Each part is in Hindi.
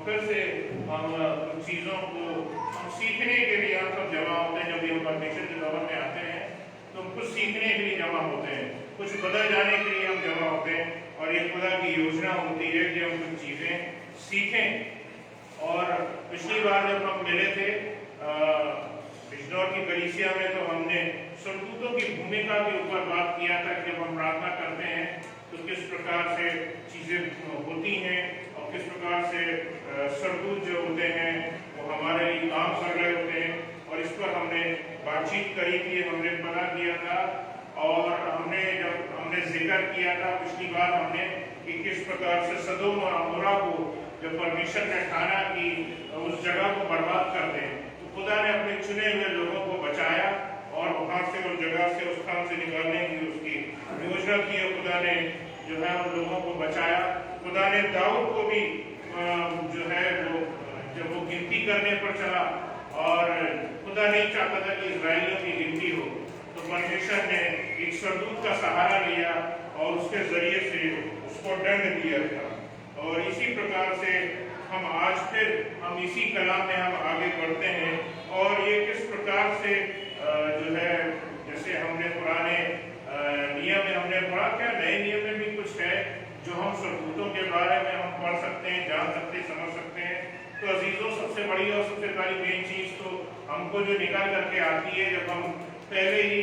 फिर से हम कुछ चीज़ों को हम सीखने के लिए हम सब जमा होते हैं। जब भी हम परमेश्वर के भवन में आते हैं तो हम कुछ सीखने के लिए जमा होते हैं, कुछ बदल जाने के लिए हम जमा होते हैं, और ये खुदा की योजना होती है कि हम कुछ चीज़ें सीखें। और पिछली बार जब हम मिले थे बिजनौर की कलीसिया में, तो हमने स्वर्गदूतों की भूमिका के ऊपर बात किया था कि जब हम प्रार्थना करते हैं तो किस प्रकार से चीज़ें होती हैं और किस प्रकार से स्वर्गदूत जो होते हैं वो हमारे लिए काम कर रहे होते हैं। और इस पर हमने बातचीत करी थी, हमने पता किया था, और हमने जिक्र किया था पिछली बार हमने कि किस प्रकार से सदोम और अमोरा को जब परमेश्वर ने ठाना कि उस जगह को बर्बाद कर दें, तो खुदा ने अपने चुने हुए लोगों को बचाया और वहां से उस जगह से, उस स्थान से निकालने की उसकी योजना की, और खुदा ने जो है उन लोगों को बचाया। खुदा ने दाऊद को भी जो है वो जब वो गिनती करने पर चला, और खुदा नहीं चाहता था कि इजराइलियों की गिनती हो, तो परमेश्वर ने एक स्वर्गदूत का सहारा लिया और उसके जरिए से उसको दंड दिया था। और इसी प्रकार से हम आज फिर हम इसी कलाम में हम आगे बढ़ते हैं, और ये किस प्रकार से जो है, जैसे हमने पुराने नियम में हमने पढ़ा, क्या नए नियम में भी कुछ है जो हम स्वर्गदूतों के बारे में हम पढ़ सकते हैं, जान सकते हैं, समझ सकते हैं। तो अजीजों, सबसे बड़ी और सबसे पहली मेन चीज तो हमको जो निकाल करके आती है, जब हम पहले ही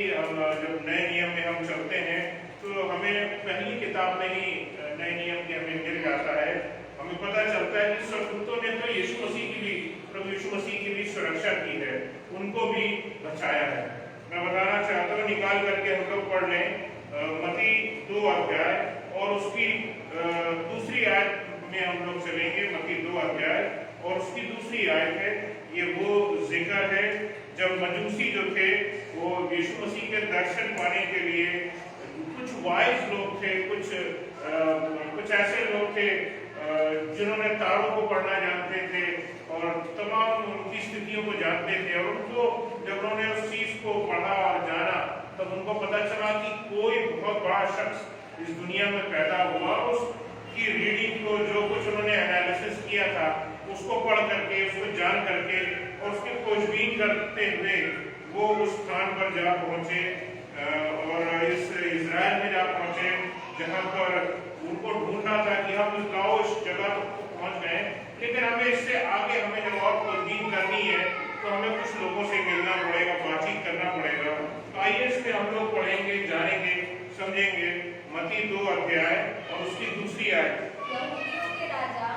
जब नए नियम में हम चलते हैं तो हमें पहली किताब में ही नए नियम के हमें मिल जाता है। हमें पता चलता है कि स्वर्गदूतों ने तो यीशु मसीह की भी, प्रभु यीशु मसीह की भी सुरक्षा की है, उनको भी बचाया है। मैं बताना चाहता हूँ, निकाल करके हम लोग पढ़ लें मत्ती 2 अध्याय और उसकी दूसरी आयत में हम लोग चलेंगे। मत्ती 2 अध्याय और उसकी दूसरी आयत है। ये वो जिक्र है जब मजूसी जो थे वो यीशु मसीह के दर्शन पाने के लिए, कुछ वाइज लोग थे, कुछ ऐसे लोग थे जिन्होंने तारों को पढ़ना जानते थे और तमाम उनकी स्थितियों को जानते थे, और उनको जब उन्होंने उस चीज को पढ़ा और जाना, तब उनको पता चला कि कोई बहुत बड़ा शख्स इस दुनिया में पैदा हुआ। उसकी रीडिंग को, जो कुछ उन्होंने एनालिसिस किया था, उसको पढ़ करके, उसको जान करके और उसकी खोजबीन करते हुए वो उस स्थान पर जा पहुंचे, और इस इजराइल में जा पहुंचे जहां पर उनको ढूंढना था कि हम इस जगह तक पहुंच गए, लेकिन हमें इससे आगे हमें जब और खोजबीन करनी है तो हमें कुछ लोगों से मिलना पड़ेगा, बातचीत करना पड़ेगा। तो आइए इसमें हम लोग पढ़ेंगे, जानेंगे, समझेंगे। मत्ती 2 अध्याय और उसकी दूसरी आयत। यहूदियों के राजा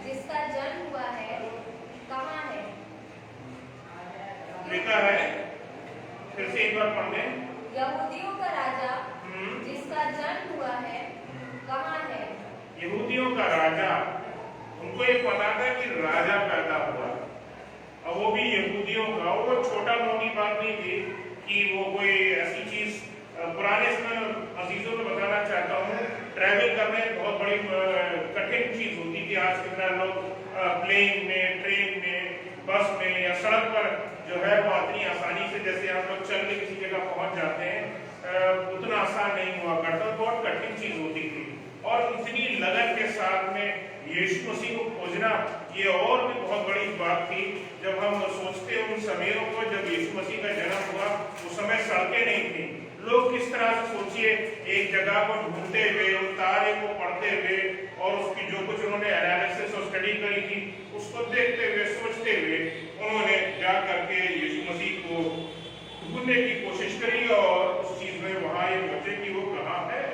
जिसका जन्म हुआ है कहाँ है? लिखा है, फिर से एक बार पढ़ लें। यहूदियों का राजा जिसका जन्म हुआ है कहाँ है? यहूदियों का राजा, उनको ये पता था कि राजा पैदा हुआ, और वो भी यहूदियों का। वो छोटा मोटी बात नहीं थी कि वो कोई ऐसी चीज, पुराने समय अजीजों में बताना चाहता हूँ, ट्रैवल करने बहुत बड़ी कठिन चीज होती थी। आज के दिन लोग प्लेन में, ट्रेन में, बस में या सड़क पर जो है वो इतनी आसानी से, जैसे हम लोग चल के किसी जगह पहुंच जाते हैं, उतना आसान नहीं हुआ करता, बहुत कठिन चीज होती थी। और इतनी लगन के साथ में यीशु मसीह को खोजना, ये और भी बहुत बड़ी बात थी। जब हम सोचते उन समयों को जब यीशु मसीह का जन्म हुआ, उस समय सड़कें नहीं थी। लोग किस तरह से, सोचिए, एक जगह को ढूंढते हुए, उस तारे को पढ़ते हुए और उसकी जो कुछ उन्होंने एनालिसिस और स्टडी करी थी, उसको देखते हुए, सोचते हुए उन्होंने जा करके यीशु मसीह को ढूंढने की कोशिश करी, और उस चीज में वहां ये पहुंचे कि वो कहाँ है।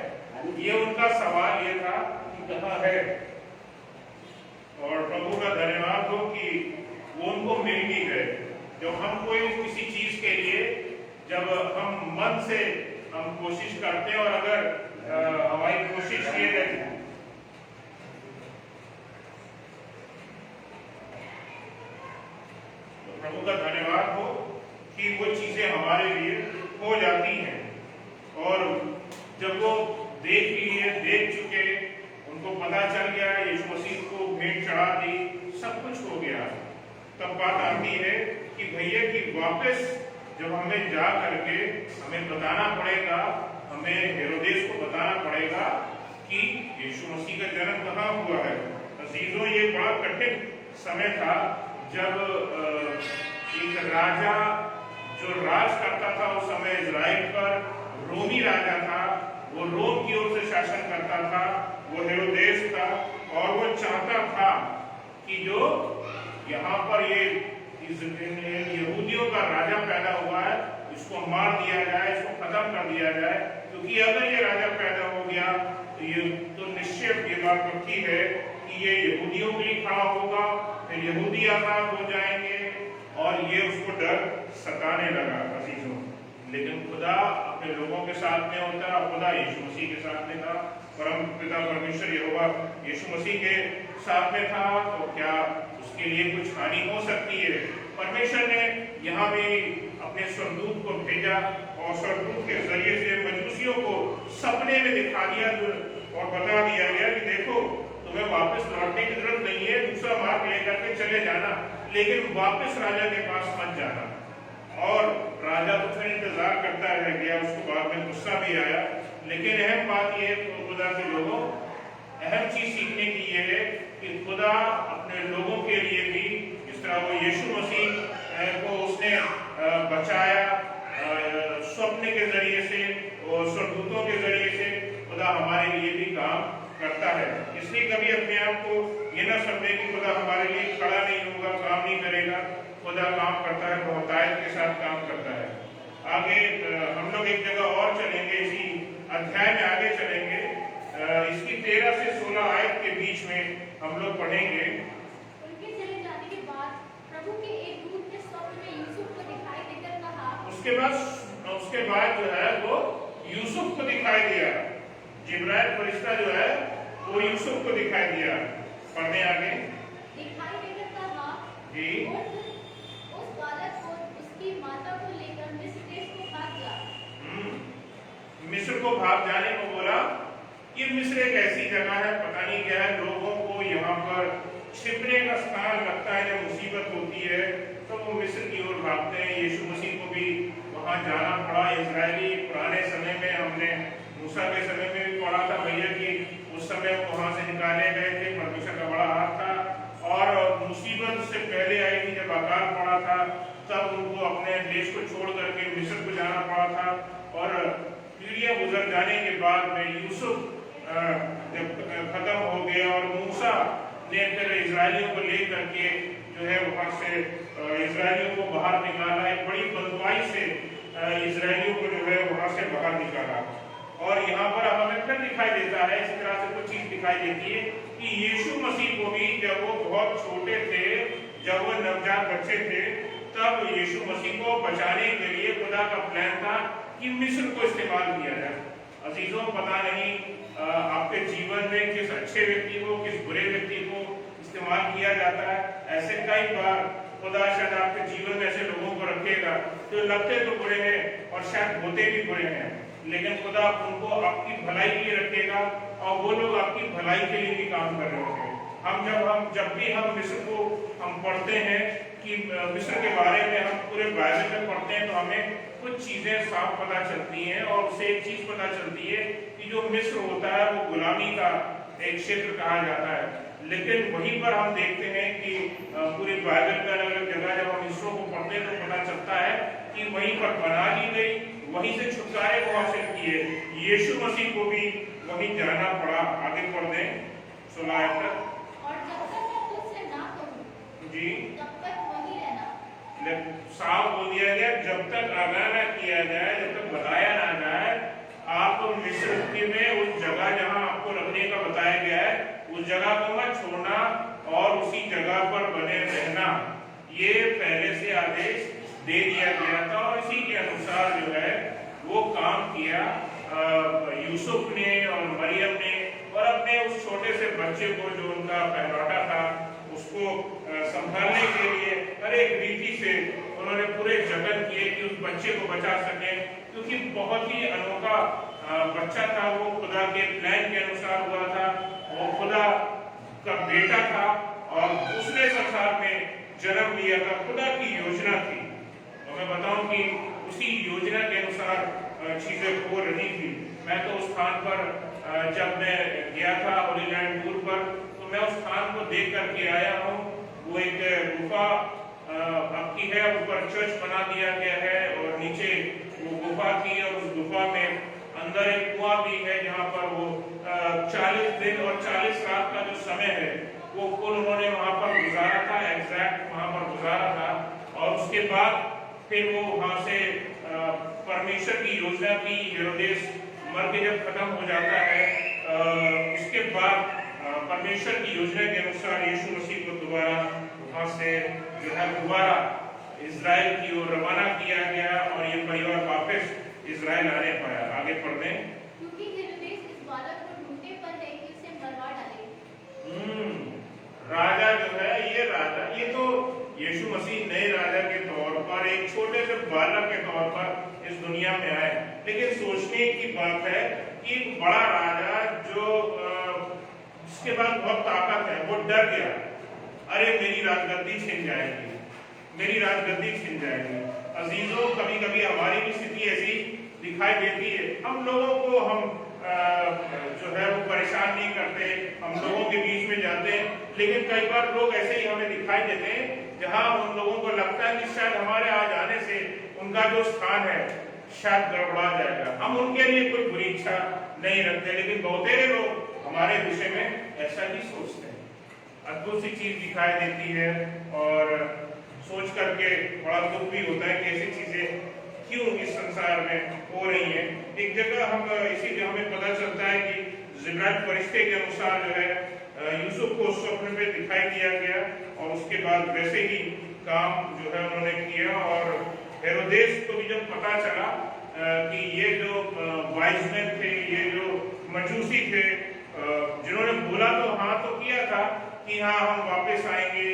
ये उनका सवाल ये था कि कहाँ है। और प्रभु का धन्यवाद हो कि वो उनको मिल भी गए। जब हम कोई किसी चीज के लिए, जब हम मन से हम कोशिश करते हैं, और अगर हमारी कोशिश ये रही, तो प्रभु का धन्यवाद हो कि वो चीजें हमारे लिए हो जाती हैं। और जब वो देख लिए, देख चुके, उनको पता चल गया, यीशु मसीह को भेंट चढ़ा दी, सब कुछ हो गया, तब बात आती है कि भैया कि वापस जब हमें जा करके हमें बताना पड़ेगा, हमें हेरोदेस को बताना पड़ेगा कि यीशु मसीह का जन्म कहाँ हुआ है। अजीजों, ये बड़ा कठिन समय था जब एक राजा जो राज करता था उस समय इजराइल पर, रोमी राजा था। वो रोम की ओर से शासन करता था, वो हेरोदेस था। और वो चाहता था कि जो यहाँ पर ये यहूदियों का राजा पैदा हुआ है, इसको मार दिया जाए, इसको खत्म कर दिया जाए। क्योंकि अगर ये राजा पैदा हो गया तो ये तो निश्चित ये बात पक्की है कि ये यहूदियों के लिए खड़ा होगा, फिर यहूदी आजाद हो जाएंगे। और ये उसको डर सताने लगा अजीजों। लेकिन खुदा अपने लोगों के साथ में होता, खुदा यीशु मसीह के साथ में था। परम पिता परमेश्वर यहोवा यीशु मसीह के साथ में था, तो क्या उसके लिए कुछ हानि हो सकती है? परमेश्वर ने यहाँ भी अपने स्वर्गदूत को भेजा और स्वर्गदूत के जरिए से मजूसियों को सपने में दिखा दिया और बता दिया गया कि देखो, तुम्हें वापस लौटने की जरूरत नहीं है, दूसरा मार्ग लेकर के चले जाना, लेकिन वापस राजा के पास मत जाना। और राजा तो फिर इंतजार करता रह गया, उसको बाद में गुस्सा भी आया। लेकिन अहम बात यह है खुदा के लोगों, अहम चीज सीखने की यह है कि खुदा अपने लोगों के लिए भी, जिस तरह वो यीशु मसीह को उसने बचाया स्वप्न के जरिए से और स्वर्गदूतों के जरिए से, खुदा हमारे लिए भी काम करता है। इसलिए कभी अपने आप को ये ना समझे कि खुदा हमारे लिए खड़ा नहीं होगा, काम नहीं करेगा। खुदा काम करता है, बहुतायत के साथ काम करता है। आगे हम लोग एक जगह और चलेंगे, इसी अध्याय में आगे चलेंगे। इसकी 13 से 16 आयत के बीच में हम लोग पढ़ेंगे। उनके चले जाने के बाद प्रभु के एक दूत ने स्वप्न में यूसुफ को दिखाई देकर कहा। उसके बाद जो है वो यूसुफ को दिखाई दिया। जिब्राइल फरिश्ता जो है वो यूसुफ को दिखाई दिया। पढ़ने आगे। दिखाई देकर कहा जी, उस बालक को उसकी माता को लेकर मिस्र देश को भाग जा। मिस्र को भाग जाने को बोला। ये मिस्र एक ऐसी जगह है, पता नहीं क्या है, लोगों को यहाँ पर छिपने का स्थान लगता है। जब मुसीबत होती है तो वो मिस्र की ओर भागते हैं। यीशु मसीह को भी वहाँ जाना पड़ा। इजरायली पुराने समय में, हमने मूसा के समय में भी पढ़ा था भैया कि उस समय वहाँ से निकाले गए थे, परमेश्वर का बड़ा हाथ था। और मुसीबत से पहले आई थी जब अकाल पड़ा था, तब उनको अपने देश को छोड़ करके मिस्र को जाना पड़ा था। और पीढ़ियां गुजर जाने के बाद में यूसुफ जब खत्म हो गया और मूसा ने फिर इजरायलियों को ले करके जो है वहां से इजरायलियों को बाहर निकाला। एक बड़ी बदमाई से इजरायलियों को जो है वहां से बाहर निकाला। और यहाँ पर हमें फिर दिखाई देता है, इस तरह से कुछ चीज दिखाई देती है कि यीशु मसीह को भी जब वो बहुत छोटे थे, जब वो नवजात बच्चे थे, तब यीशु मसीह को बचाने के लिए खुदा का प्लान था कि मिस्र को इस्तेमाल किया जाए। अजीजों, पता नहीं आपके जीवन में किस अच्छे व्यक्ति को, किस बुरे व्यक्ति को इस्तेमाल किया जाता है। ऐसे कई बार खुदा शायद आपके जीवन में ऐसे लोगों को रखेगा जो लगते तो बुरे हैं और शायद होते भी बुरे हैं, लेकिन खुदा उनको आपकी भलाई के लिए रखेगा और वो लोग आपकी भलाई के लिए भी काम कर रहे होंगे। जब भी हम मिस्र को हम पढ़ते हैं कि मिस्र के बारे में हम पूरे बाइबल में पढ़ते हैं, तो हमें कुछ चीजें साफ पता चलती हैं। और उससे एक चीज पता चलती है कि जो मिस्र होता है वो गुलामी का एक क्षेत्र कहा जाता है। लेकिन वहीं पर हम देखते हैं कि पूरी बाइबल में अलग अलग जगह जब हम मिस्रों को पढ़ते हैं तो पता चलता है कि वहीं पर बना ली गई, वहीं से छुटकारे को हासिल किए। यीशु मसीह को भी वहीं जाना पड़ा। आगे पढ़ दें 16 आयत तक। और जब तक मैं तुझसे ना कहूं जी, तब तक वहीं रहना। साफ बोल दिया गया, जब तक आगाह ना किया जाए, जब तक बताया ना जाए, आप मिस्र में उस जगह जहां आपको रखने का बताया गया है उस जगह को मत छोड़ना और उसी जगह पर बने रहना। ये पहले से आदेश दे दिया गया था और इसी के अनुसार जो है वो काम किया यूसुफ ने और मरियम ने। और अपने उस छोटे से बच्चे को जो उनका पहलौठा था उसको संभालने के लिए हर एक रीति से उन्होंने पूरे जतन किए कि उस बच्चे को बचा सके, क्योंकि बहुत ही अनोखा बच्चा था। वो खुदा के प्लान के अनुसार हुआ था। वो खुदा का बेटा था और उसने संसार में जन्म लिया था। खुदा की योजना थी। तो मैं बताऊं कि उसी योजना के अनुसार चीजें हो रही थी। मैं तो उस स्थान पर जब मैं गया था होली लैंड टूर पर, तो मैं उस स्थान को देख करके आया हूँ। वो एक गुफा आपकी है, ऊपर चर्च बना दिया गया है और नीचे वो गुफा थी और उस गुफा में अंदर एक कुआं भी है जहाँ पर वो 40 दिन और 40 रात का जो समय है वो कुल उन्होंने वहाँ पर गुजारा था, एग्जैक्ट वहाँ पर गुजारा था। और उसके बाद फिर वो वहाँ से परमेश्वर की योजना की, हेरोदेस मर के जब खत्म हो जाता है उसके बाद परमेश्वर की योजना के अनुसार यीशु मसीह को दोबारा वहाँ से जो है दोबारा इजराइल की ओर रवाना किया गया और ये परिवार वापस इजराइल आने पाया। आगे पढ़ दें। क्योंकि हेरोदेस इस बालक को ढूंढने पर है कि उसे मरवा डाले। राजा जो है ये तो यीशु मसीह नए राजा के तौर पर एक छोटे से बालक के तौर पर इस दुनिया में आए, लेकिन सोचने की बात है कि एक बड़ा राजा जो जिसके पास बहुत ताकत है वो डर गया, अरे मेरी राजगद्दी छिन जाएगी, मेरी राजगद्दी छिन जाएगी। अजीजों, कभी कभी हमारी भी स्थिति ऐसी दिखाई देती है। हम लोगों को हम जो है वो परेशान नहीं करते, हम लोगों के बीच में जाते हैं, लेकिन कई बार लोग ऐसे ही हमें दिखाई देते हैं जहां उन लोगों को लगता है कि शायद हमारे आ जाने से उनका जो स्थान है शायद गड़बड़ा जाएगा। हम उनके लिए कोई बुरी इच्छा नहीं रखते, लेकिन बहुतेरे लोग हमारे विषय में ऐसा ही सोचते हैं। अद्भुत सी चीज दिखाई देती है और सोच करके बड़ा दुख भी होता है कि ऐसी चीजें क्यों इस संसार में हो रही है। एक जगह इसीलिए हमें पता चलता है कि जिब्राइल फरिश्ते के अनुसार जो है यूसुफ को स्वप्न में दिखाई दिया गया और उसके बाद वैसे ही काम जो है उन्होंने किया। और हेरोदेस को भी जब पता चला कि ये जो वाइज मैन थे, ये जो मजूसी थे, जिन्होंने बोला तो हाँ तो किया था कि हाँ हम वापस आएंगे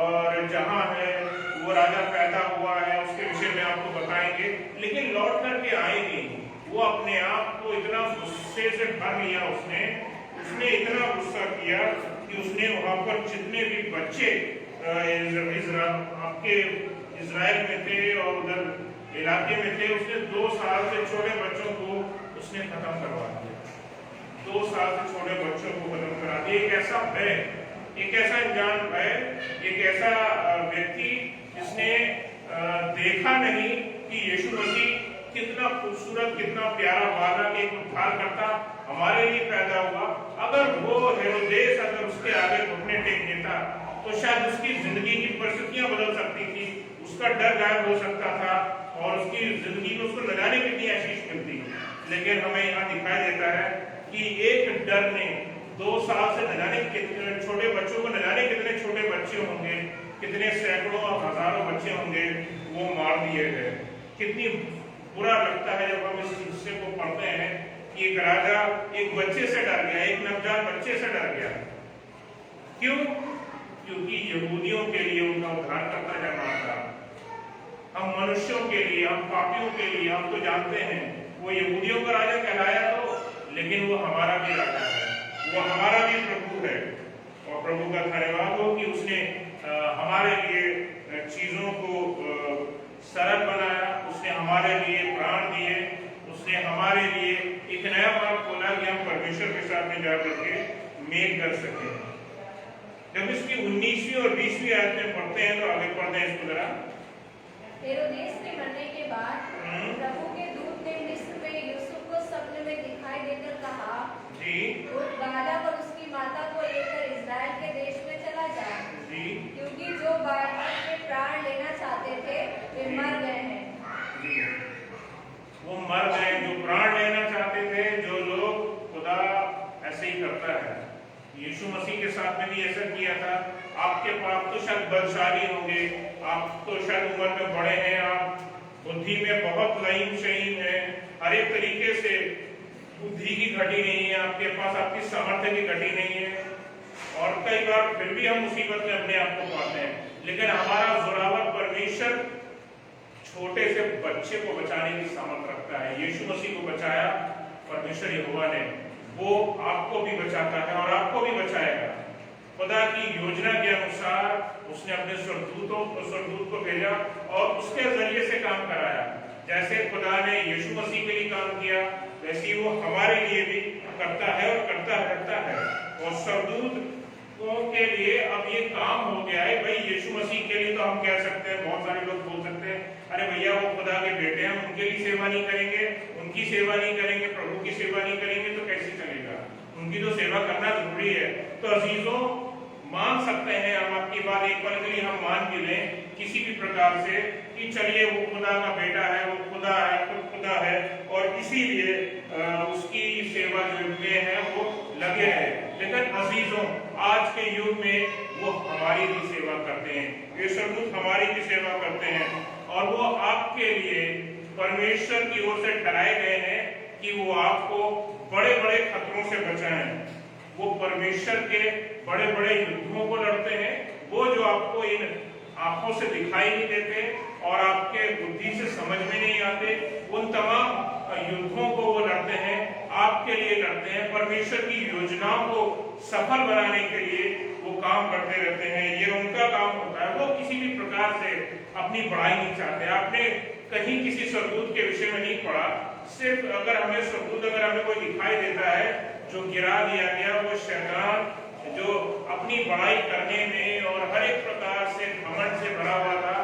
और जहाँ है वो राजा पैदा हुआ है उसके विषय में आपको बताएंगे, लेकिन लौट करके आएंगे। वो अपने आप को इतना गुस्से से भर लिया, उसने इतना गुस्सा किया कि उसने वहां पर जितने भी बच्चे आपके इजराइल में थे और उधर इलाके में थे, उसने 2 साल से छोटे बच्चों को उसने खत्म करवा दिया। 2 साल से छोटे बच्चों को खत्म करा दिया। एक ऐसा भय, एक ऐसा अनजान भय, एक ऐसा व्यक्ति जिसने देखा नहीं कि यीशु मसीह कितना खूबसूरत, कितना प्यारा बालक, एक उद्धारकर्ता हमारे लिए पैदा हुआ। अगर वो हेरोदेस अगर उसके आगे घुटने टेक देता तो शायद उसकी जिंदगी की परिस्थितियां बदल सकती थी, उसका डर गायब हो सकता था और उसकी जिंदगी में उसको न जाने कितनी आशीष मिलती। लेकिन हमें यहाँ दिखाई देता है कि एक डर ने 2 साल से न जाने कितने छोटे बच्चों को, न जाने कितने छोटे बच्चे होंगे, कितने सैकड़ों और हजारों बच्चे होंगे, वो मार दिए गए। कितनी बुरा लगता है जब हम इस हिस्से को पढ़ते हैं कि एक राजा एक बच्चे से डर गया, एक नवजात बच्चे से डर गया। क्यों? क्योंकि यहूदियों के लिए उनका उद्धारकर्ता जन्मा था। हम मनुष्यों के लिए, हम पापियों के लिए, हम तो जानते हैं वो यहूदियों का राजा कहलाया तो, लेकिन वो हमारा भी राजा है, वो हमारा भी प्रभु है। और प्रभु का धन्यवाद हो कि उसने हमारे लिए चीजों को सरल बनाया, उसने हमारे लिए प्राण दिए, उसने हमारे लिए एक नया मार्ग खोला कि हम परमेश्वर के साथ में जाकर के मेल कर सके। जब इसकी 19वीं और 20वीं आयत में पढ़ते हैं तो आगे पढ़ते हैं इसको जरा। हेरोदेस के मरने के बाद प्रभु के दूत ने मिस्र में यूसुफ को स्वप्न में दिखाई देकर कहा, जी, उस बालक और उसकी माता को लेकर इजराइल के देश में चला जा, जी, क्योंकि जो बालक के प्राण लेना चाहते थे वे मर गए हैं। जी, वो मर गए जो प्राण लेना चाहते थे। जो लोग, खुदा ऐसे ही करता है। यीशु मसीह के साथ में भी ऐसा किया था। आपके पाप तो शायद बलशाली होंगे, आप तो शायद उम्र में बड़े हैं, आप बुद्धि में बहुत लईन शहीन है, हर एक तरीके से बुद्धि की घटी नहीं है आपके पास, आपकी सामर्थ्य की घटी नहीं है, और कई बार फिर भी हम मुसीबत में अपने आप को पाते हैं। लेकिन हमारा जोरावर परमेश्वर छोटे से बच्चे को बचाने की सामर्थ रखता है। यीशु मसीह को बचाया परमेश्वर यहोवा ने, वो आपको भी बचाता है और आपको भी बचाएगा। खुदा की योजना के अनुसार उसने अपने स्वर्गदूत को भेजा और उसके जरिए से काम कराया। जैसे खुदा ने यीशु मसीह के लिए काम किया, वैसे ही वो हमारे लिए भी करता है और करता रहता है। और स्वर्गदूत के लिए अब ये काम हो गया है। भाई यीशु मसीह के लिए तो हम कह सकते हैं, बहुत सारे लोग बोल सकते हैं, अरे भैया वो खुदा के बेटे हैं, उनके लिए सेवा नहीं करेंगे, उनकी सेवा नहीं करेंगे, प्रभु की सेवा नहीं करेंगे तो कैसे चलेगा? उनकी तो सेवा करना जरूरी है। तो अजीजों, मान सकते हैं हम आपकी बात, एक पल के लिए हम मान भी लें किसी भी प्रकार से कि चलिए वो खुदा का बेटा है, वो खुदा है, खुद खुदा है, और इसीलिए उसकी सेवा जो में है वो लगे हैं। लेकिन अजीजों, आज के युग में वो हमारी भी सेवा करते हैं, ये स्वर्गदूत हमारी भी सेवा करते हैं, और वो आपके लिए परमेश्वर की ओर से ठहराए गए हैं कि वो आपको बड़े बड़े खतरों से बचाएं। वो परमेश्वर के बड़े बड़े युद्धों को लड़ते हैं, वो जो आपको इन आंखों से दिखाई नहीं देते और आपके बुद्धि से समझ में नहीं आते, उन तमाम युद्धों को वो लड़ते हैं, आपके लिए लड़ते हैं। परमेश्वर की योजनाओं को सफल बनाने के लिए वो काम करते रहते हैं, ये उनका काम होता है। वो किसी भी प्रकार से अपनी बड़ाई नहीं चाहते। आपने कहीं किसी स्वर्गदूत के विषय में नहीं पढ़ा, सिर्फ अगर हमें स्वर्गदूत अगर हमें कोई दिखाई देता है जो गिरा दिया गया, वो शैतान जो अपनी बड़ाई करने में और हर एक प्रकार से घमंड से भरा हुआ था,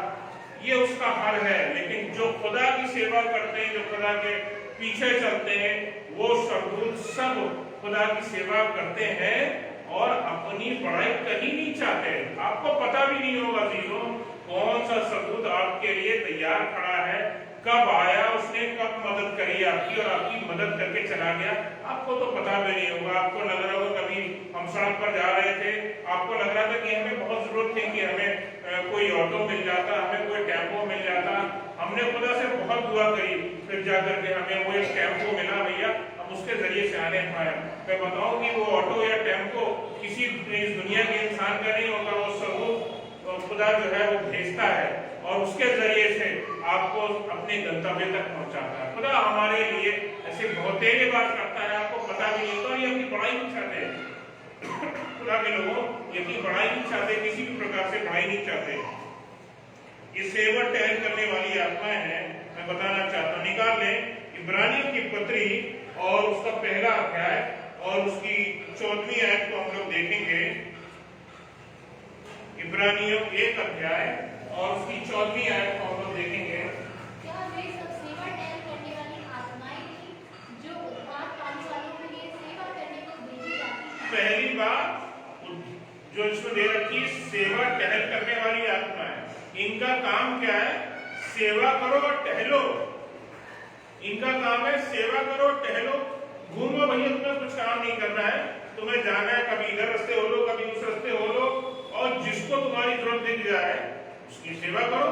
ये उसका हल है। लेकिन जो खुदा की सेवा करते हैं, जो खुदा के पीछे चलते हैं, वो स्वर्गदूत सब खुदा की सेवा करते हैं और अपनी बड़ाई कहीं नहीं चाहते। आपको पता भी नहीं होगा जीरो कौन सा स्वर्गदूत आपके लिए तैयार खड़ा है, कब आया, उसने कब मदद करी आपकी और आपकी मदद करके चला गया, आपको तो पता भी नहीं होगा। आपको लग रहा होगा, कभी हम सड़क पर जा रहे थे, आपको लग रहा था कि हमें बहुत जरूरत थी कि हमें कोई ऑटो मिल जाता, हमें कोई टेम्पो मिल जाता। हमने खुदा से बहुत दुआ करी, फिर जाकर के हमें वो एक टेम्पो मिला भैया, हम उसके जरिए से आने पाए। मैं बताऊं कि वो ऑटो या टेम्पो किसी इस दुनिया के इंसान का नहीं होगा, वो स्वरूप खुदा जो है वो भेजता है और उसके जरिए से आपको अपने गंतव्य तक पहुंचाता है। खुदा हमारे लिए ऐसे बहुतेरे बात करता है, आपको पता भी नहीं होता। ये अपनी बड़ाई नहीं चाहते, खुदा के लोगों ये अपनी बड़ाई नहीं चाहते, किसी भी प्रकार से बड़ाई नहीं चाहते। ये सेवा टहल करने वाली आत्माएं हैं। मैं बताना चाहता हूँ, निकाल लें इब्रानियों की पत्री और उसका पहला अध्याय और उसकी 14वीं आयत को हम लोग देखेंगे। इब्रानियों 1 अध्याय और उसकी 14वीं आयत को हम लोग देखेंगे। क्या वे सब सेवा टहल करने वाली आत्माएं थी जो उद्धार पाने वालों के लिए सेवा करने को भेजी जाती हैं? पहली बात जो इसमें दे रखी, सेवा टहल करने वाली आत्मा है। इनका काम क्या है? सेवा करो और टहलो। इनका काम है सेवा करो, टहलो, घूमो। भैया तुम्हें कुछ काम नहीं करना है, तुम्हें जाना है, कभी इधर रास्ते हो लो, कभी उस रास्ते हो लो, और जिसको तुम्हारी जरूरत दिख जाए उसकी सेवा करो।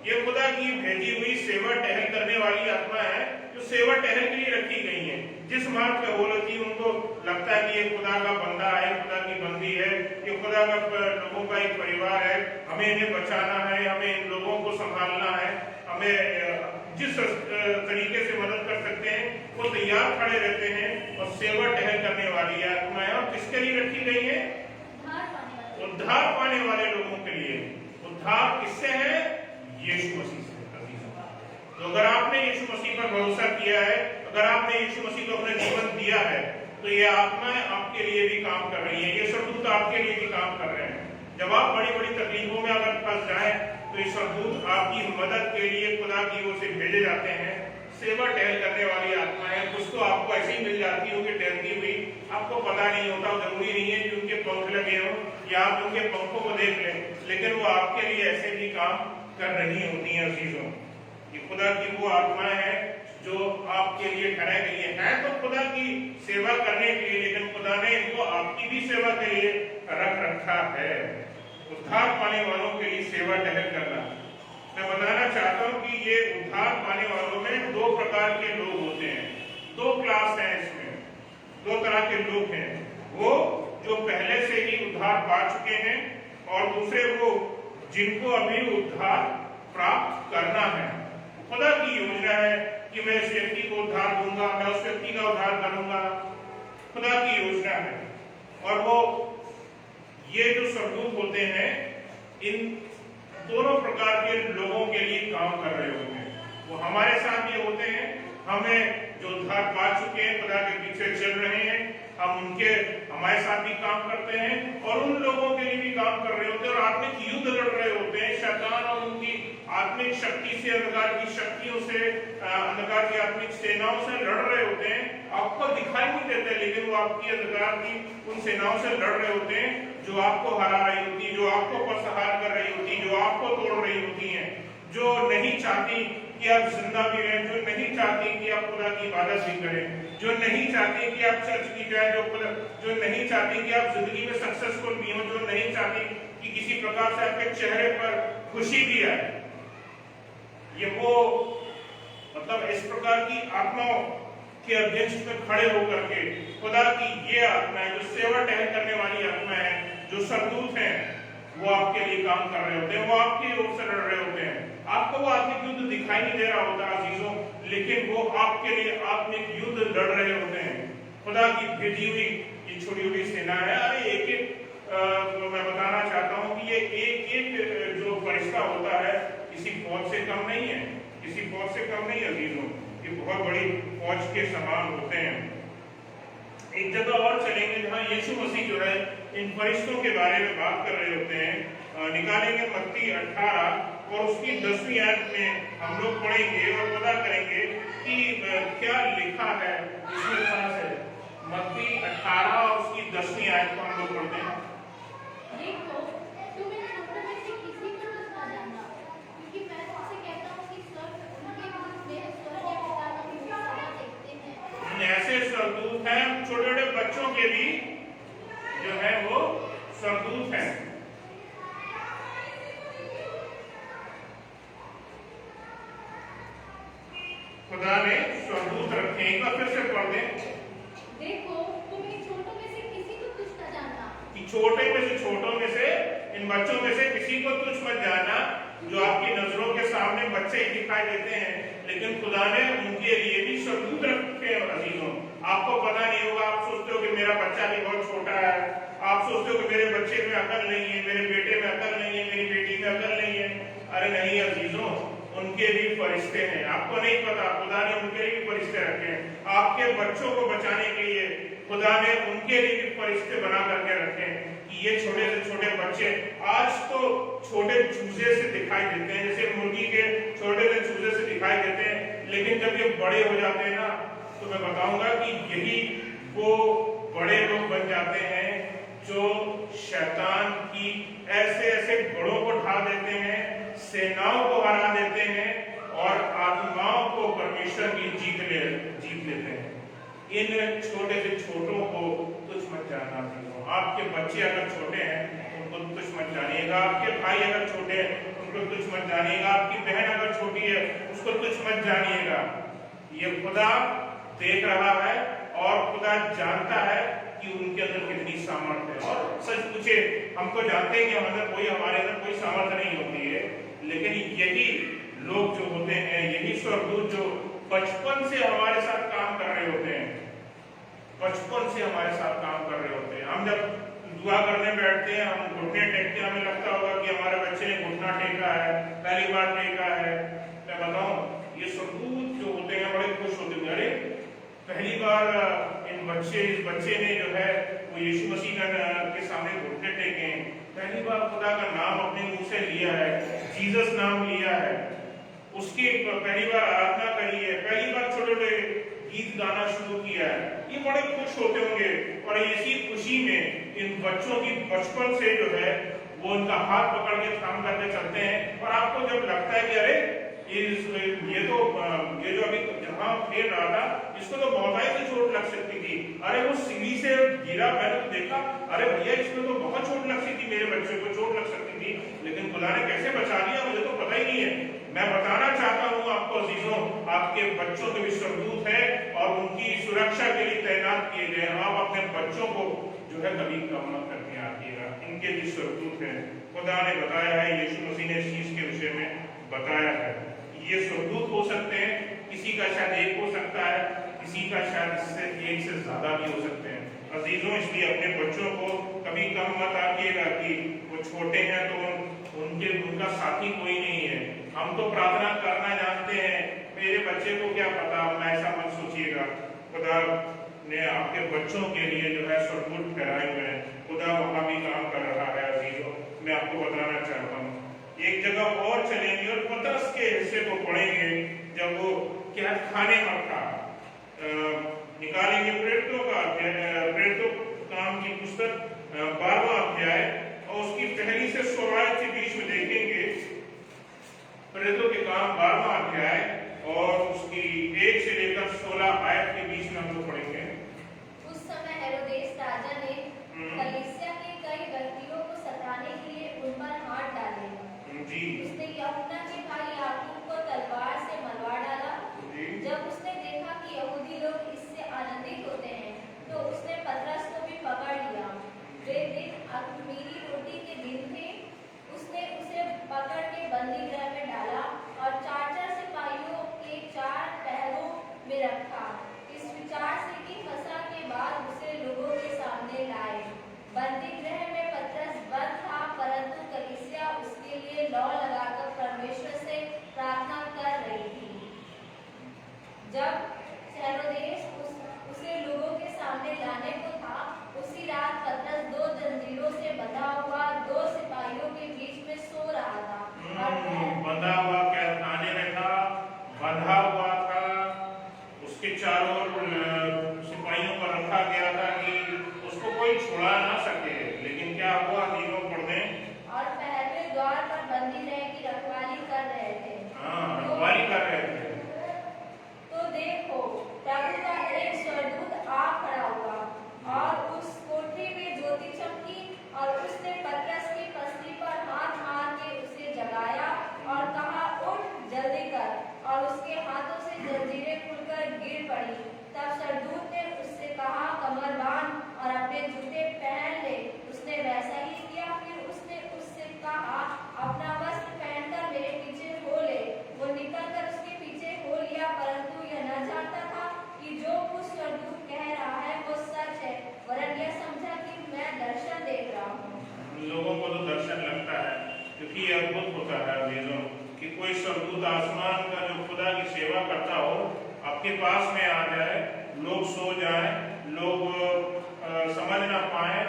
ये खुदा की भेजी हुई सेवा टहल करने वाली आत्मा है, जो सेवा टहल के लिए रखी गई है। जिस मार्ग पे वो लोग उनको लगता है कि ये खुदा का बंदा है, खुदा की बंदी है, ये खुदा का लोगों का एक परिवार है, हमें इन्हें बचाना है, हमें इन लोगों को संभालना है, हमें जिस तरीके से मदद कर सकते हैं वो तैयार खड़े रहते हैं। और सेवा टहल करने वाली आत्मा है, और किसके लिए रखी गई है? उद्धार पाने वाले लोगों के लिए। उद्धार किससे है? यीशु मसीह से। तो अगर आपने यीशु मसीह पर भरोसा किया है, अगर आपने यीशु मसीह को अपना जीवन दिया है, तो ये आत्माएं आपके लिए भी काम कर रही है, ये स्वर्गदूत आपके लिए भी काम कर रहे हैं। जब आप बड़ी बड़ी तकलीफों में अगर फंस जाए तो ये स्वर्गदूत आपकी मदद के लिए खुदा की ओर से भेजे जाते हैं। सेवा टहल करने वाली आत्मा है, कुछ तो आपको ऐसे ही मिल जाती होगी टहलती हुई, आपको पता नहीं होता। जरूरी नहीं है कि उनके पंख लगे हो या आप उनके पंखों को देख लें, लेकिन वो आपके लिए ऐसे भी काम कर रही होती हैं। अजीजों, ये खुदा की वो आत्मा है जो आपके लिए ठहराई गई है तो खुदा की सेवा करने के लिए, लेकिन खुदा ने इनको आपकी भी सेवा के लिए रख रखा है। उद्धार पाने वालों के लिए सेवा टहल करना। मैं बताना चाहता हूं कि ये उद्धार पाने वालों में 2 प्रकार के लोग होते हैं, 2 क्लास हैं इसमें, 2 तरह के लोग हैं। वो जो पहले से ही उद्धार पा चुके हैं, और दूसरे वो जिनको अभी उद्धार प्राप्त करना है। खुदा की योजना है कि मैं इस व्यक्ति को उद्धार दूंगा, मैं उस व्यक्ति का उद्धार करूंगा, खुदा की योजना है। और वो ये जो स्वर्गदूत होते हैं, इन दोनों प्रकार के लोगों के लिए काम कर रहे होते हैं। वो हमारे साथ ये होते हैं, हमें जो उद्धार पा चुके हैं, खुदा के पीछे चल रहे हैं, हम उनके हमारे साथ भी काम करते हैं और उन लोगों के लिए भी काम कर रहे होते हैं और आत्मिक युद्ध लड़ रहे होते हैं। शैतान और उनकी आत्मिक शक्ति से, अंधकार की शक्तियों से, अंधकार की आत्मिक सेनाओं से लड़ रहे होते हैं। आपको दिखाई नहीं देते, लेकिन वो आपकी अंधकार की उन सेनाओं से लड़ रहे होते हैं जो आपको हरा रही होती है, जो आपको प्रसहार कर रही होती है, जो आपको तोड़ रही होती है, जो नहीं चाहती कि आप जिंदा भी रहें, जो नहीं चाहती कि आप खुदा की इबादत भी करें, जो नहीं चाहती कि आप चर्च की जाए, जो नहीं चाहती कि आप जिंदगी में सक्सेसफुल भी हो, जो नहीं चाहती कि किसी प्रकार से आपके चेहरे पर खुशी भी आए। ये वो मतलब इस प्रकार की आत्माओं के अगेंस्ट में खड़े होकर के खुदा की ये आत्मा है, जो सेवा टहल करने वाली आत्मा है, जो सरदूत है, वो आपके लिए काम कर रहे होते हैं, वो आपकी ओर से लड़ रहे होते हैं। आपको वो आत्मिक युद्ध दिखाई नहीं दे रहा होता अजीजों, लेकिन वो आपके लिए आत्मिक युद्ध लड़ रहे होते हैं। खुदा की भेजी हुई ये छुड़ी हुई सेना है। अरे एक एक मैं बताना चाहता हूँ कि ये एक एक जो फरिश्ता होता है किसी फौज से कम नहीं है, किसी फौज से कम नहीं अजीजों, ये बहुत बड़ी फौज के समान होते हैं। एक जगह और चलेंगे जहाँ यीशु मसीह जो है इन फरिश्तों के बारे में बात कर रहे होते हैं। निकालेंगे मत्ती 18 और उसकी 10वीं आयत में हम लोग पढ़ेंगे और पता करेंगे कि क्या लिखा है इसमें खास है। मत्ती 18 और उसकी 10वीं आयत को हम लोग पढ़ते हैं। देखो, तुम इन छोटों में से किसी को ना जानना, क्योंकि मैं तुमसे कहता हूँ कि स्वर्ग उनके विरुद्ध मेरे स्वर्ग के पिता का मुझे सदा देखते हैं। ऐसे सरदूत हैं, छोटे छोटे बच्चों के भी जो है वो सरदूत हैं। खुदा ने सरदूत रखे। एक बार फिर से पढ़ दें। देखो, तुम इन छोटों में से किसी को तुच्छ न जानना, कि छोटे में से, छोटों में से, इन बच्चों में से किसी को तुच्छ मत जानना। जो आपकी नजरों के सामने बच्चे ही दिखाई देते हैं, लेकिन खुदा ने उनके लिए भी सरदूत रखे हैं अजीजों। आपको पता नहीं होगा, आप सोचते हो कि मेरा बच्चा भी बहुत छोटा है, आप सोचते हो कि मेरे बच्चे में अकल नहीं है, मेरे बेटे में अकल नहीं है, मेरी बेटी में अकल नहीं है। अरे नहीं अजीजों, उनके भी फरिश्ते हैं। आपको नहीं पता, खुदा ने उनके लिए भी फरिश्ते रखे हैं। आपके बच्चों को बचाने के लिए खुदा ने उनके लिए भी फरिश्ते बना करके रखे हैं कि ये छोटे से छोटे बच्चे आज तो छोटे चूजे से दिखाई देते हैं, जैसे मुर्गी के छोटे से चूजे से दिखाई देते हैं, लेकिन जब ये बड़े हो जाते हैं ना, तो मैं बताऊंगा कि यही वो बड़े लोग बन जाते हैं जो शैतान की ऐसे ऐसे गढ़ों को ढा देते हैं, सेनाओं को हरा देते हैं और आत्माओं को परमेश्वर की जीत लेते हैं। इन छोटे से छोटों को तुच्छ मत जानना। आपके बच्चे अगर छोटे हैं उनको तुच्छ मत जानिएगा, आपके भाई अगर छोटे हैं उनको तुच्छ मत जानिएगा, आपकी बहन अगर छोटी है उसको तुच्छ मत जानिएगा। ये खुदा देख रहा है और खुदा जानता है कि उनके अंदर कितनी सामर्थ्य है। और सच पूछे, हम तो जानते हैं कि हमारे अंदर कोई सामर्थ्य नहीं होती है, लेकिन यही लोग जो होते हैं, यही स्वर्गदूत जो बचपन से हमारे साथ काम कर रहे होते हैं, बचपन से हमारे साथ काम कर रहे होते हैं। हम जब दुआ करने बैठते हैं, हम घुटने टेकते हैं, हमें लगता होगा कि हमारे बच्चे ने घुटना टेका है, पहली बार टेका है। मैं बताऊं, ये स्वर्गदूत जो होते हैं बड़े खुश होते हैं। अरे पहली बार इस बच्चे ने जो है वो यीशु मसीह के सामने घुटने टेके हैं, पहली बार खुदा का नाम अपने मुंह से लिया है, जीसस नाम लिया है, उसकी पहली बार आराधना करी है, पहली बार छोटे छोटे गीत गाना शुरू किया है। ये बड़े खुश होते होंगे और इसी खुशी में इन बच्चों की बचपन से जो है वो उनका हाथ पकड़ के थाम करके चलते हैं। और आपको जब लगता है कि अरे ये जो अभी जहां खेल रहा था इसको तो बहुत ही चोट लग सकती थी, अरे वो सीढ़ी से गिरा, मैंने तो देखा, अरे भैया इसमें तो बहुत चोट लग सकती थी, मेरे बच्चे को चोट लग सकती थी, लेकिन खुदा ने कैसे बचा लिया मुझे तो पता ही नहीं है। मैं बताना चाहता हूँ आपको अजीजों, आपके बच्चों के भी स्वर्गदूत है और उनकी सुरक्षा के लिए तैनात किए गए। आप अपने बच्चों को जो है कभी कम मत करके आइएगा, इनके भी स्वर्गदूत है। खुदा ने बताया है, यीशु मसीह ने इस चीज के विषय में बताया है। ये स्वर्गदूत हो सकते हैं, किसी का शायद एक हो सकता है, किसी का शायद इससे एक से ज्यादा भी हो सकते हैं। अजीजों, इसलिए अपने बच्चों को कभी कम मत आकिएगा कि वो छोटे हैं तो उनका साथी कोई नहीं है। हम तो प्रार्थना करना जानते हैं, मेरे बच्चे को क्या पता, ऐसा मत सोचिएगा। खुदा ने आपके बच्चों के लिए जो है सरदूत फहराए हुए हैं। खुदा वहाँ भी काम कर रहा है अजीजों, मैं आपको बताना चाहता हूँ। एक जगह और चलेंगे और पतरस के हिस्से को पढ़ेंगे जब वो क्या खाने में था। निकालेंगे प्रेरितों काम की पुस्तक 12वां अध्याय और उसकी पहली से 16 आयत के बीच में देखेंगे। प्रेरितों के काम 12वां अध्याय और उसकी 1 से लेकर 16 आयत के बीच में हम लोग पढ़ेंगे। उस समय हेरोदेस राजा ने कलीसिया के कई व्यक्तियों को सताने के लिए उन पर हाथ डाले। जी उसने यूहन्ना के भाई याकूब को तलवार से मरवा डाला। जी जब उसने देखा कि यहूदी लोग इससे आनंदित होते हैं, तो उसने पतरस को भी पकड़ लिया। वे दिन अख़मीरी रोटी के दिन थे। उसने उसे पकड़ के बंदी गृह में डाला और 4 सिपाहियों के 4 पहरों में रखा, इस विचार से कि फसह के बाद उसे लोगों के सामने लाए। बंदी गृह में पतरस बंद था, परंतु कलीसिया उसके लिए लौ लगाकर परमेश्वर से प्रार्थना कर रही थी। जब हेरोदेस उसे लोगों के सामने लाने को था, उसी रात पतरस 2 जंजीरों से बंधा हुआ 2 सिपाहियों के बीच में सो रहा था। बंधा हुआ क्या खाने में था, बंधा हुआ था, उसके चारों सिपाहियों पर रखा गया था कि उसको कोई छुड़ा ना सके। लेकिन क्या हुआ, तीनों पढ़ने और पहले द्वार पर बंदी गृह की रखवाली कर रहे थे। रखवाली कर रहे थे। तो देखो, प्रभु का एक स्वर्गदूत आ खड़ा हुआ और उस कोठरी में ज्योति चमकी और उसने पतरस की पसली पर हाथ मार के उसे जगाया और कहा, उठ जल्दी कर। और उसके हाथों से जंजीरें खुलकर गिर पड़ी। तब स्वर्गदूत ने उससे कहा, कमर बांध और अपने जूते पहन ले। उसने वैसा ही किया। फिर उसने उससे कहा, अपना वस्त्र पहनकर मेरे पीछे हो ले। वो निकलकर उसके पीछे हो लिया, परंतु यह न जानता था कि जो कुछ स्वर्गदूत कह रहा है वो सच है, वरन यह समझा कि मैं दर्शन देख रहा हूँ। लोगों को तो दर्शन लगता है, क्योंकि यह अद्भुत होता है अजीजों कि कोई स्वर्गदूत आसमान का जो खुदा की सेवा करता हो आपके पास में आ जाए, लोग सो जाएं, लोग समझ ना पाए,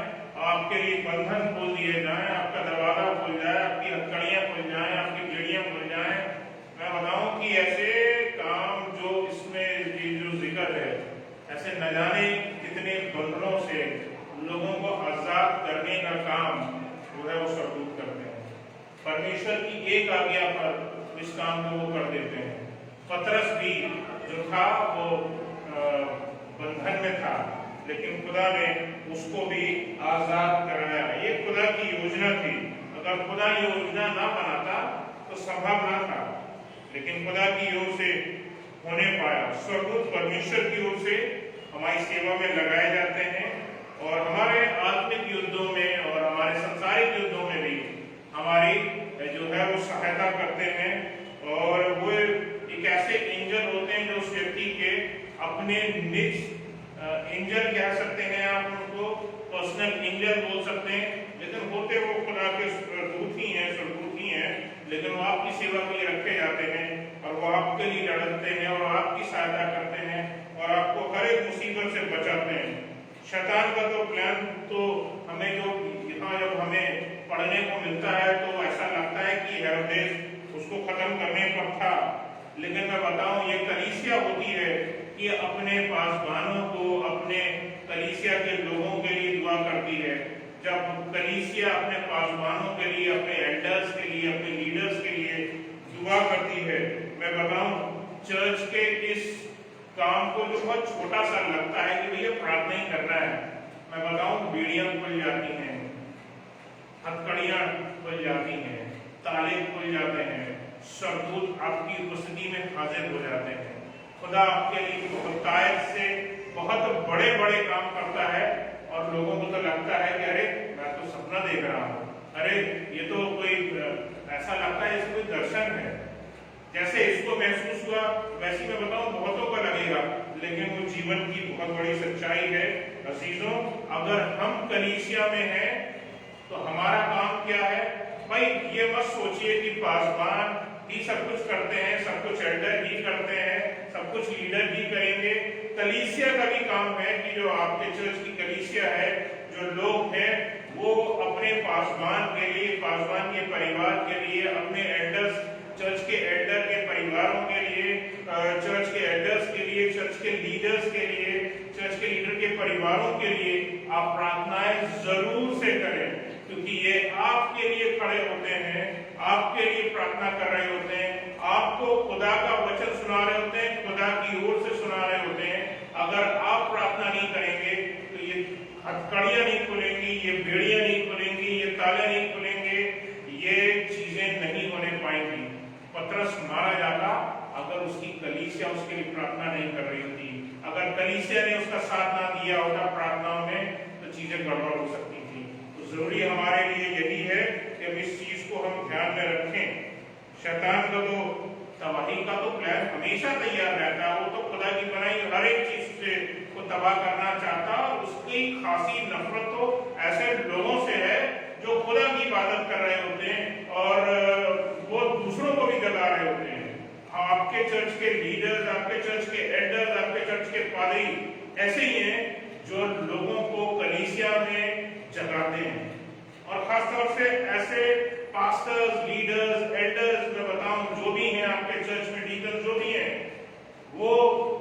आपके लिए बंधन खोल दिए जाएं, आपका दरवाजा खुल जाए, आपकी हथकड़ियां खुल जाएं, आपकी बेड़ियां खुल जाएं। मैं बताऊं कि ऐसे काम जो इसमें जो जिक्र है, ऐसे न जाने कितने बंधनों से लोगों को आजाद करने का काम जो है वो स्वर्गदूत करते हैं। परमेश्वर की एक आज्ञा पर इस काम को वो कर देते हैं। पतरस भी जो था वो बंधन में था, लेकिन खुदा ने उसको भी आजाद कराया। ये खुदा की योजना थी। अगर खुदा ये योजना ना बनाता तो संभव ना था, लेकिन खुदा की ओर से होने पाया। स्वर्गदूत परमेश्वर की ओर से हमारी सेवा में लगाए जाते हैं और हमारे आत्मिक युद्धों में और हमारे सांसारिक युद्धों में भी हमारी जो है वो सहायता करते हैं। और वो एक ऐसे एंजल होते हैं जो उस व्यक्ति के अपने निज एंजल कह सकते हैं, आप उनको पर्सनल एंजल बोल सकते हैं, लेकिन होते वो खुदा के दूत ही हैं, स्वर्गदूत ही हैं, लेकिन वो आपकी सेवा के लिए रखे जाते हैं और वो आपके लिए लड़ते हैं और आपकी सहायता करते हैं और आपको हर एक मुसीबत से बचाते हैं। शैतान का तो प्लान तो हमें जो यहाँ जब हमें पढ़ने को मिलता है तो ऐसा लगता है कि हेरोदेस उसको खत्म करने पर था, लेकिन मैं बताऊं ये कलीसिया होती है कि अपने पासवानों को, अपने कलीसिया के लोगों के लिए दुआ करती है। जब कलीसिया अपने पासवानों के लिए, अपने एल्डर्स के लिए, अपने लीडर्स के लिए दुआ करती है, मैं बताऊं चर्च के इस काम को जो बहुत छोटा सा लगता है कि भैया प्रार्थना ही करना है, मैं बताऊं बेड़ियां खुल जाती हैं, हथकड़ियां खुल जाती हैं, ताले खुल जाते हैं, स्वर्गदूत आपकी उपस्थिति में हाजिर हो जाते हैं। खुदा आपके लिए बहुतायत से बहुत बड़े बड़े काम करता है और लोगों को तो लगता है कि अरे मैं तो सपना देख रहा हूँ, अरे ये तो कोई ऐसा लगता है जैसे कोई दर्शन है। जैसे इसको महसूस हुआ वैसे मैं बताऊं बहुतों को लगेगा, लेकिन वो जीवन की बहुत बड़ी सच्चाई है। अजीजों, अगर हम कलीसिया में हैं तो हमारा काम क्या है? भाई ये मत सोचिए कि पासवान ही सब कुछ करते हैं, सब कुछ एल्डर ही करते हैं, सब कुछ लीडर ही करेंगे। कलीसिया का भी काम है कि जो आपके चर्च की कलीसिया है, जो लोग हैं वो अपने पासवान के लिए, पासवान के परिवार के लिए, अपने एल्डर्स, चर्च के एल्डर के परिवारों के लिए, चर्च के एल्डर्स के लिए, चर्च के लीडर्स के लिए, चर्च के लीडर के परिवारों के लिए आप प्रार्थनाएं जरूर से करें, क्योंकि ये आपके लिए खड़े होते हैं, आपके लिए प्रार्थना कर रहे होते हैं, आपको खुदा का वचन सुना रहे होते हैं, खुदा की ओर से सुना रहे होते हैं। अगर आप प्रार्थना नहीं करेंगे तो ये हथकड़ियां नहीं खुलेंगी, ये बेड़ियां नहीं खुलेंगी, ये ताले नहीं खुलेंगे, ये चीजें नहीं होने पाएंगी। पतरस मारा जाता अगर उसकी कलीसिया उसके लिए प्रार्थना नहीं कर रही होती, अगर कलीसिया ने उसका साथ ना दिया होता प्रार्थनाओं में, तो चीजें गड़बड़ हो सकती थी। तो जरूरी हमारे लिए यही है कि हम इस चीज को हम ध्यान में रखें। शैतान का तो तबाही का तो प्लान हमेशा तैयार रहता है, वो तो खुदा की बनाई हर एक चीज से को तबाह करना चाहता, और उसकी खासी नफरत तो ऐसे लोगों से है जो खुदा की इबादत कर रहे होते हैं और वो दूसरों को भी जला रहे होते हैं। आपके चर्च के लीडर्स, आपके चर्च के एल्डर्स, आपके चर्च के पादरी ऐसे ही हैं जो लोगों को कलीसिया में जगाते हैं। और खासतौर से ऐसे पास्टर्स, लीडर्स, एल्डर्स, मैं बताऊं जो भी हैं आपके चर्च में, डीकन जो भी हैं, वो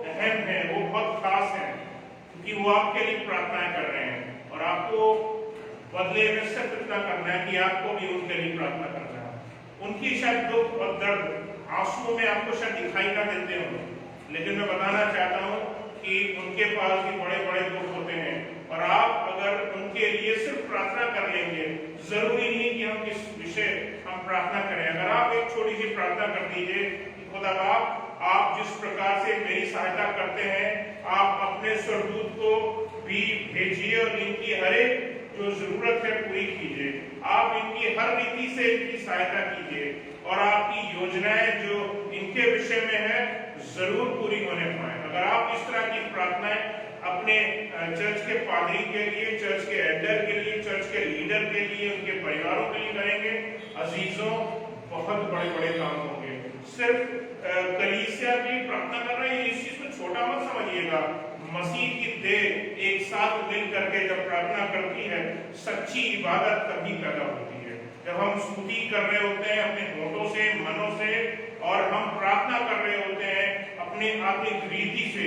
अहम हैं, वो बहुत खास हैं, क्योंकि वो आपके लिए प्रार्थनाएं कर रहे हैं और आपको बदले में सिर्फ इतना करना है कि आपको भी उनके लिए प्रार्थना करना है। उनकी शायद दुख और दर्द आंसुओं में आपको शायद दिखाई ना देते हो, लेकिन मैं बताना चाहता हूँ कि उनके पास भी बड़े बड़े दुख होते हैं, और आप अगर उनके लिए सिर्फ प्रार्थना कर लेंगे, जरूरी नहीं कि हम किस विषय हम प्रार्थना करें। अगर आप एक छोटी सी प्रार्थना कर दीजिए कि खुदा बाप, आप जिस प्रकार से मेरी सहायता करते हैं, आप अपने स्वर्गदूत को भी भेजिए और इनकी हर एक जो जरूरत है पूरी कीजिए, आप इनकी हर रीति से इनकी सहायता कीजिए, और आपकी योजनाएं जो इनके विषय में है जरूर पूरी होने पाए। अगर आप इस तरह की प्रार्थनाएं अपने चर्च के पादरी के लिए, चर्च के एल्डर के लिए, चर्च के लीडर के लिए, उनके परिवारों के लिए करेंगे, अजीजों, बहुत बड़े बड़े काम होंगे। सिर्फ कलीसिया की प्रार्थना कर रहे हैं, इस चीज को छोटा मत समझिएगा। मसीह की देह एक साथ मिल करके जब प्रार्थना करती है, सच्ची इबादत तभी पैदा होती है। जब हम स्तुति कर रहे होते हैं अपने होठों से, मनों से, और हम प्रार्थना कर रहे होते हैं अपने आत्मिक रीति से,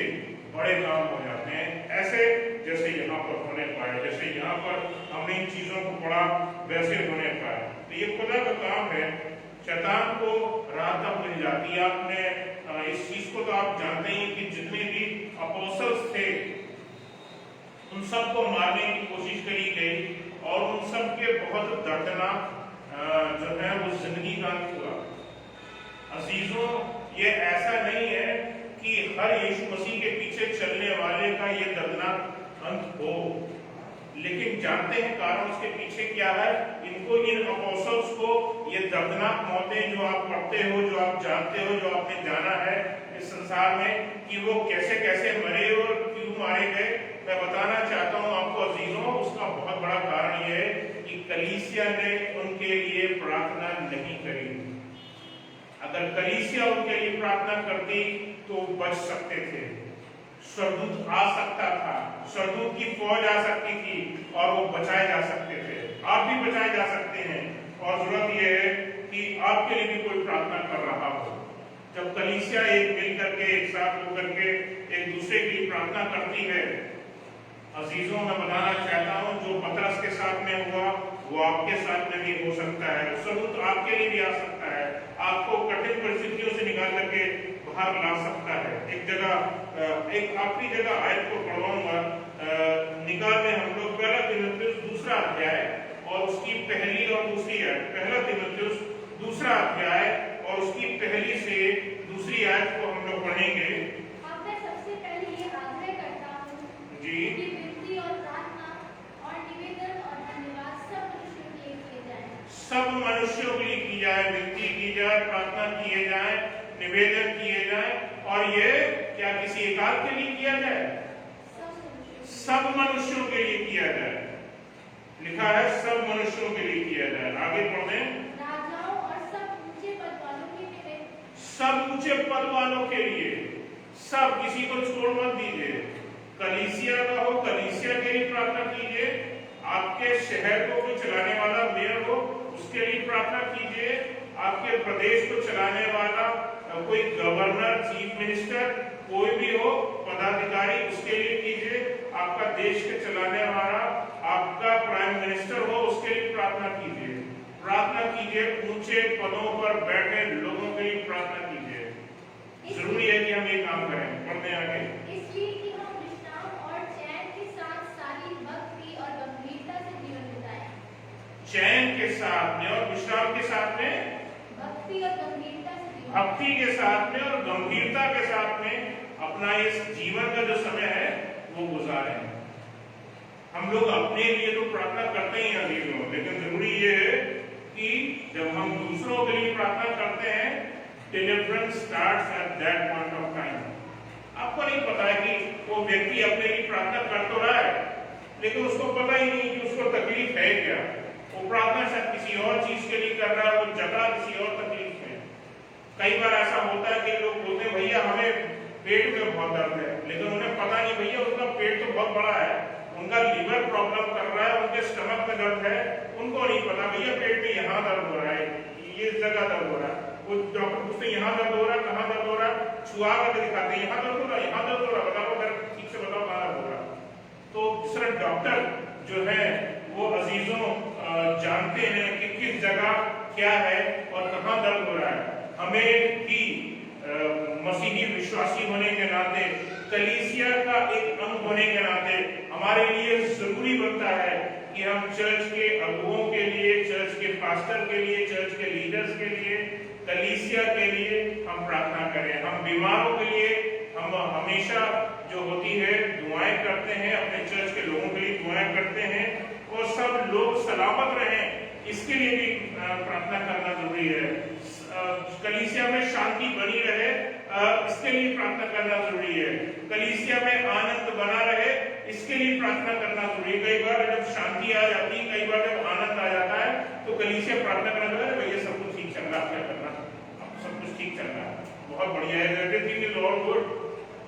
बड़े काम हो जाते हैं, ऐसे जैसे यहाँ पर होने पाए, जैसे यहाँ पर हमने इन चीजों को पढ़ा वैसे होने पाए। तो ये खुदा का काम है। शैतान को राह तब मिल जाती है। आपने इस चीज को तो आप जानते ही कि जितने भी अपोस्टल्स थे उन सबको मारने की कोशिश करी गई, और उन सब के बहुत दर्दनाक जो है वो जिंदगी का अंत हुआ। अजीजों, ये ऐसा नहीं है कि हर यीशु मसीह के पीछे चलने वाले का ये दर्दनाक अंत हो, लेकिन जानते हैं कारण उसके पीछे क्या है। इनको, इन अपोस्टल्स को ये दर्दनाक मौतें जो आप पढ़ते हो, जो आप जानते हो, जो आपने जाना है इस संसार में कि वो कैसे कैसे मरे और क्यों मारे गए, मैं बताना चाहता हूँ आपको अजीजों। उसका बहुत बड़ा कारण ये है कि कलीसिया ने उनके लिए प्रार्थना नहीं करी। अगर कलीसिया उनके लिए प्रार्थना करती तो बच सकते थे, स्वर्गदूत आ सकता था, स्वर्गदूत की फौज आ सकती थी और वो बचाए जा सकते थे। आप भी बचाए जा सकते हैं, और जरूरत यह है कि आपके लिए भी कोई प्रार्थना कर रहा हो। जब कलीसिया एक मिल करके, एक साथ होकर के एक दूसरे के लिए प्रार्थना करती है, अजीजों, मैं बताना चाहता हूँ जो पतरस के साथ में हुआ वो आपके साथ में भी हो सकता है। स्वर्गदूत आपके लिए भी आ सकता है, आपको कठिन परिस्थितियों से निकाल करके बाहर ला सकता है। एक जगह, एक आखिरी जगह आयत को पढ़वाऊंगा। निकाल में हम लोग पहला तीमुथियुस दूसरा अध्याय और उसकी पहली और दूसरी आयत, पहला तीमुथियुस दूसरा अध्याय और उसकी पहली से दूसरी आयत को हम लोग पढ़ेंगे। मैं सबसे पहले ये आग्रह करता हूँ जी, कि विनती और प्रार्थना और निवेदन और धन्यवाद सब मनुष्यों के लिए किए जाए। सब मनुष्यों के लिए की जाए, विनती की जाए, प्रार्थना किए जाए, निवेदन किए जाए। और ये क्या किसी एकाध के लिए किया जाए? सब मनुष्यों के लिए किया जाए। लिखा है सब मनुष्यों के लिए किया जाए। आगे पढ़ते हैं। राजाओं और सब ऊंचे पद वालों के लिए, सब ऊंचे पद वालों के लिए, सब किसी को छोड़ मत दीजिए। कलीसिया का हो, कलीसिया के लिए प्रार्थना कीजिए। आपके शहर को कोई चलाने वाला मेयर हो, उसके लिए प्रार्थना कीजिए। आपके प्रदेश को चलाने वाला कोई गवर्नर, चीफ मिनिस्टर, कोई भी हो पदाधिकारी, उसके लिए कीजिए। आपका देश के चलाने वाला आपका प्राइम मिनिस्टर हो, उसके लिए प्रार्थना कीजिए। प्रार्थना कीजिए, ऊंचे पदों पर बैठे लोगों के लिए प्रार्थना कीजिए। जरूरी है कि हम ये काम करें। पढ़ने आगे, इसलिए कि हम विश्राम और चैन के साथ सारी भक्ति और गंभीरता से जीवन बिताएं। चैन के साथ में और विश्राम के साथ में, भक्ति और गंभीरता से जीवन, भक्ति के साथ में और गंभीरता के साथ में अपना इस जीवन का जो समय है वो गुजारें। हम लोग अपने लिए तो प्रार्थना करते ही हैं अजीजों, लेकिन जरूरी ये है कि जब हम दूसरों के लिए प्रार्थना करते हैं, deliverance starts at that point of time. आपको नहीं पता है कि वो व्यक्ति अपने लिए प्रार्थना कर तो रहा है, लेकिन उसको पता ही नहीं कि उसको तकलीफ है क्या। वो प्रार्थना शायद किसी और चीज के लिए कर रहा है, वो जगह किसी और तकलीफ में। कई बार ऐसा होता है कि लोग बोलते हैं भैया हमें पेट में बहुत दर्द है, लेकिन उन्हें पता नहीं भैया उनका पेट तो बहुत बड़ा है, उनका लीवर प्रॉब्लम कर रहा है, उनके स्टमक में दर्द है, उनको नहीं पता भैया पेट में यहाँ दर्द हो रहा है, ये जगह दर्द हो रहा है। वो डॉक्टर पूछते यहाँ दर्द हो रहा है, कहाँ दर्द हो रहा है, छुआ करके दिखाते हैं, यहाँ दर्द हो रहा है, यहाँ दर्द हो रहा है, बताओ दर्द ठीक से बताओ कहाँ दर्द हो रहा है। तो दूसरा डॉक्टर जो है वो अजीजों जानते हैं कि किस जगह क्या है और कहाँ दर्द हो रहा है। हमें भी मसीही विश्वासी होने के नाते, कलीसिया का एक अंग होने के नाते हमारे लिए जरूरी बनता है कि हम चर्च के अगुओं के लिए, चर्च के पास्टर के लिए, चर्च के लीडर्स के लिए, कलीसिया के लिए हम प्रार्थना करें। हम बीमारों के लिए हम हमेशा जो होती है दुआएं करते हैं, अपने चर्च के लोगों के लिए दुआएं करते हैं, और सब लोग सलामत रहें इसके लिए भी प्रार्थना करना जरूरी है। कलीसिया में शांति बनी रहे इसके लिए प्रार्थना करना जरूरी है। कलीसिया में आनंद बना रहे इसके लिए प्रार्थना करना जरूरी है। कई बार जब शांति आ जाती है, कई बार जब आनंद आ जाता है, तो कलीसिया प्रार्थना करना चाहता है भैया सब कुछ ठीक चल रहा है, क्या करना, अब सब कुछ ठीक चल रहा है, बहुत बढ़िया है, everything is all good,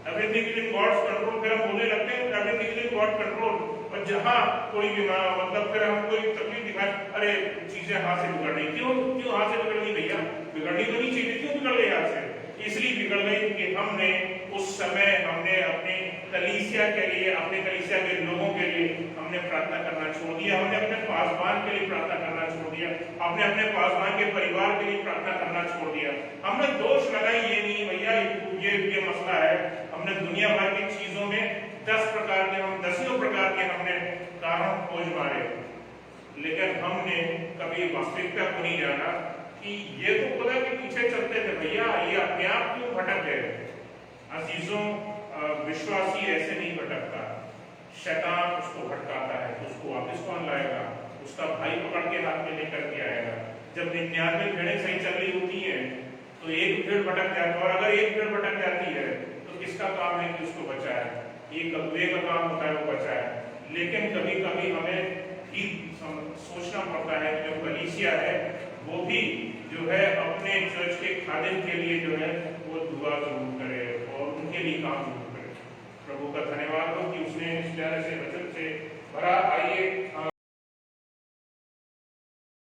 everything is in God's control. फिर हम बोलने लगते हैं everything is in God control, और जहाँ कोई बीमार मतलब फिर हम कोई तकलीफ दिखाए, अरे चीजें हाथ से बिगड़ रही, क्यों हाथ से बिगड़ गई भैया, बिगड़नी तो नहीं चाहिए, क्यों बिगड़ गई हाथ से? इसलिए बिगड़ गई कि हमने उस समय हमने अपने कलीसिया के लिए, अपने कलीसिया के लोगों के लिए हमने प्रार्थना करना छोड़ दिया, हमने अपने पासवान के लिए प्रार्थना करना छोड़ दिया, हमने अपने पासवान के परिवार के लिए प्रार्थना करना छोड़ दिया। हमने दोष लगाई ये नहीं भैया ये मसला है, हमने दुनिया भर की चीजों में 10 प्रकार के, हम 10 प्रकार के हमने कारण खोज मारे, लेकिन हमने कभी वास्तविकता को नहीं जाना कि ये तो खुदा के पीछे चलते थे भैया, ये अपने आप क्यों भटक गए। अजीजों, विश्वासी ऐसे नहीं भटकता, शैतान उसको भटकाता है तो उसको वापस कौन लाएगा, उसका भाई पकड़ के हाथ में लेकर के आएगा। जब 99 भेड़ें सही चल रही होती है तो एक भेड़ भटक जाता है, और अगर एक भेड़ भटक जाती है तो किसका काम है कि उसको बचाए, एक अगुवे का काम होता है वो बचाए। लेकिन कभी कभी हमें भी सोचना पड़ता है कि जो कलीसिया है वो भी जो है अपने चर्च के खादिम के लिए जो है वो दुआ जरूर करे और उनके लिए काम जरूर करे। प्रभु का धन्यवाद हो कि उसने इस तरह से वचन से भरा। आइए